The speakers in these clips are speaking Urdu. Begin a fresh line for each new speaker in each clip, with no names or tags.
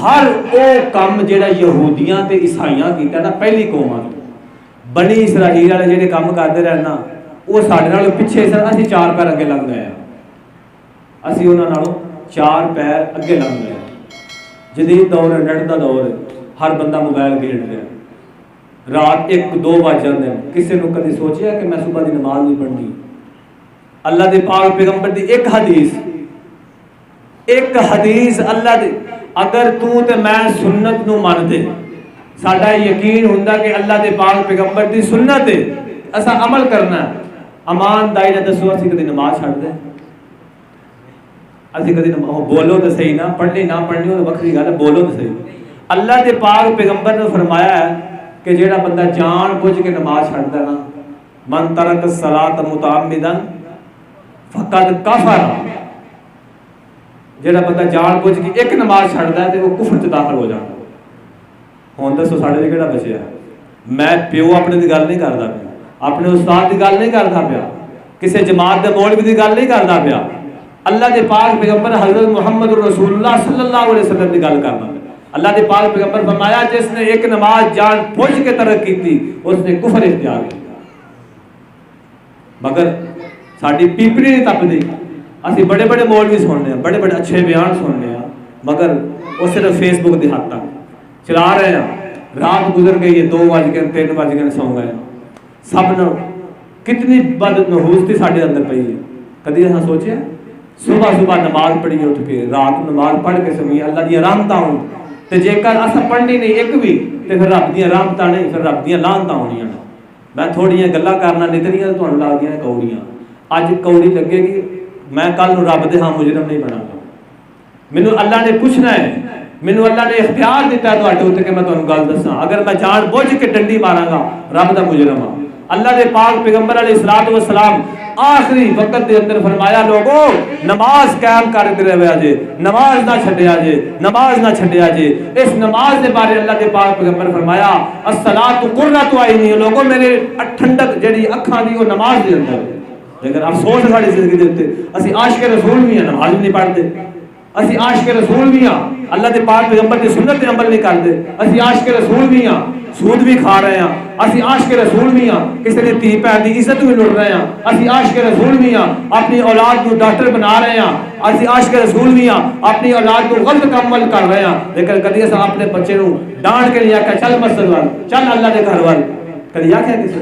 ہر وہ کام جہاں یہودیاں تے عیسائیاں کیتا نا پہلی قوماں بنی اسرائیل والے جہے کام کرتے رہنا وہ سارے نال پیچھے سن، اسی 4 پیر اگے لنگ گئے، اسی انہاں نالوں 4 پیر اگے لنگ گئے۔ جدید دور ہے، نیٹ دا دور ہے، ہر بندہ موبائل کھیڈ رہا ہے، رات 1-2 بج جاندے ہیں۔ کسی نے کدی سوچیا کہ میں صبح دی نماز نہیں پڑھنی؟ اللہ دے پاک پیغمبر دی ایک حدیث اللہ دے، اگر تو تے میں سنت نو مانتے، ساڈا یقین ہوندا کہ اللہ دے پاک پیغمبر دی سنت ہے، اسا عمل کرنا ہے، امان دائی نہ دسو اسی کدی نماز چھڑ دیں؟ اسی کدی بولو تو صحیح، نہ پڑھنی نہ پڑھنی وہ وکری گل ہے، بولو تو صحیح۔ اللہ دے پاک پیغمبر نے فرمایا ہے کہ جیڑا بندہ جان بوجھ کے نماز چھڑدا ہے نا، من ترک الصلاۃ متعمدا فقد کفر، جیڑا بندہ جان بوجھ کے ایک نماز چھڑدا ہے تے وہ کفر چ داخل ہو جاتا۔ ہن دسو ساڈے کیڑا بچیا؟ میں پیو اپنے دی گل نہیں کردا پیا، اپنے استاد دی گل نہیں کردا پیا، کسی جماعت دے مولوی دی گل نہیں کردا پیا، اللہ دے پاک پیغمبر حضرت محمد رسول اللہ صلی اللہ علیہ وسلم کی گل کرنا۔ اللہ دے پاک پیغمبر فرمایا جس نے ایک نماز جان بوجھ کے ترک کی تھی اس نے کفر اختیار کیا۔ مگر ساری پیپری نہیں تپتی، اسی بڑے بڑے مولوی سننے ہیں، بڑے بڑے اچھے بیان سننے ہیں، مگر وہ صرف فیس بک کی حد تک چلا رہے ہیں۔ رات گزر گئی ہے، 2 بج گئے، 3 بج گئے، سو گئے۔ سب نے کتنی بد نحوستی ساڈے اندر پئی ہے، کدی ایسا سوچیا؟ صبح نماز پڑھی اٹھ کے، رات نماز پڑھ کے سوئی، اللہ دی رحمتاں ہون تے جے کر اسا پڑھنی نہیں ایک بھی تے پھر رب دی رحمتاں نہیں، پھر رب دی لعنتاں ہونیاں۔ میں تھوڑیاں گلاں کرنا نتریاں تانوں لگدیاں کوڑیاں، اج کوڑی لگے گی، میں کل نوں رب دے ہاں مجرم نہیں بنا گا۔ مینوں اللہ نے پوچھنا ہے، مینوں اللہ نے اختیار دیتا ہے تواڈے اوتے کہ میں تانوں گل دساں، اگر میں جان بوجھ کے ڈنڈی ماراں گا رب دا مجرم ہاں۔ اللہ دے پاک پیغمبر علیہ الصلوۃ والسلام آخری وقت دے اندر فرمایا لوگو نماز قائم کر کے رہیا جے، نماز نہ چھڈیا جے، نماز نہ چھڈیا جے۔ اس نماز دے بارے اللہ دے پاک پیغمبر فرمایا الصلاۃ قرۃ عینی، لوگو میرے ٹھنڈک جڑی اکھاں دی وہ نماز دے اندر۔ لیکن افسوس ہے ساری زندگی دے اوتے اسی عاشق رسول بھی ہیں، نماز نہیں پڑھتے، اسی عاشق رسول بھی ہیں، اللہ دے پاک پیغمبر دی سنت تے عمل نہیں کرتے، اسی عاشق رسول بھی ہیں، سود بھی کھا رہے ہیں، اسی عاشق رسول بھی ہیں، کسی دی دھی بہن دی عزت بھی لٹ رہے ہیں، اسی عاشق رسول بھی ہیں، اپنی اولاد کو ڈاکٹر بنا رہے ہیں، اسی عاشق رسول بھی ہیں، اپنی اولاد کو غلط کام عمل کر رہے ہیں، لیکن کدی اسا اپنے بچے نو ڈانٹ کے نہیں آکھیا چل مسجد وال، چل اللہ دے گھر وال، کدی آکھیا کسی؟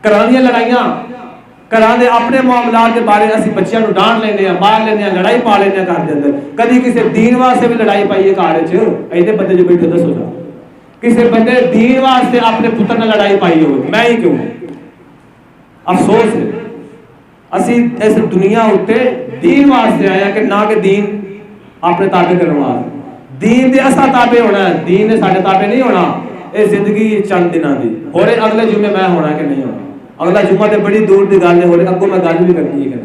کرانیاں لڑائیاں کرانے اپنے معاملات کے بارے اسی بچیاں نو ڈانٹ لینے ہیں، مار لینے ہیں، لڑائی پا لینے ہیں گھر دے اندر۔ کدی کسی دین واسطے بھی لڑائی پائی ہے گھر وچ؟ اینے بندے جو بیٹھے دسو جا کسی بندے دین واسطے اپنے پتر نال لڑائی پائی ہوئے، میں ہی کیوں؟ افسوس ہے اسی اس دنیا اتے دین واسطے آیا کہ نہ کہ دین اپنے تابع کرنے واسطے، دین دے اسا تابع ہونا ہے، دین نے ساڈے تابع نہیں ہونا۔ اے زندگی چند دنوں دی، ہورے اگلے جمعے میں ہونا کہ نہیں ہونا، اگلا جمعہ تے بڑی دور دی گل ہے، ہورے اگوں میں گل بھی کرنی ہے۔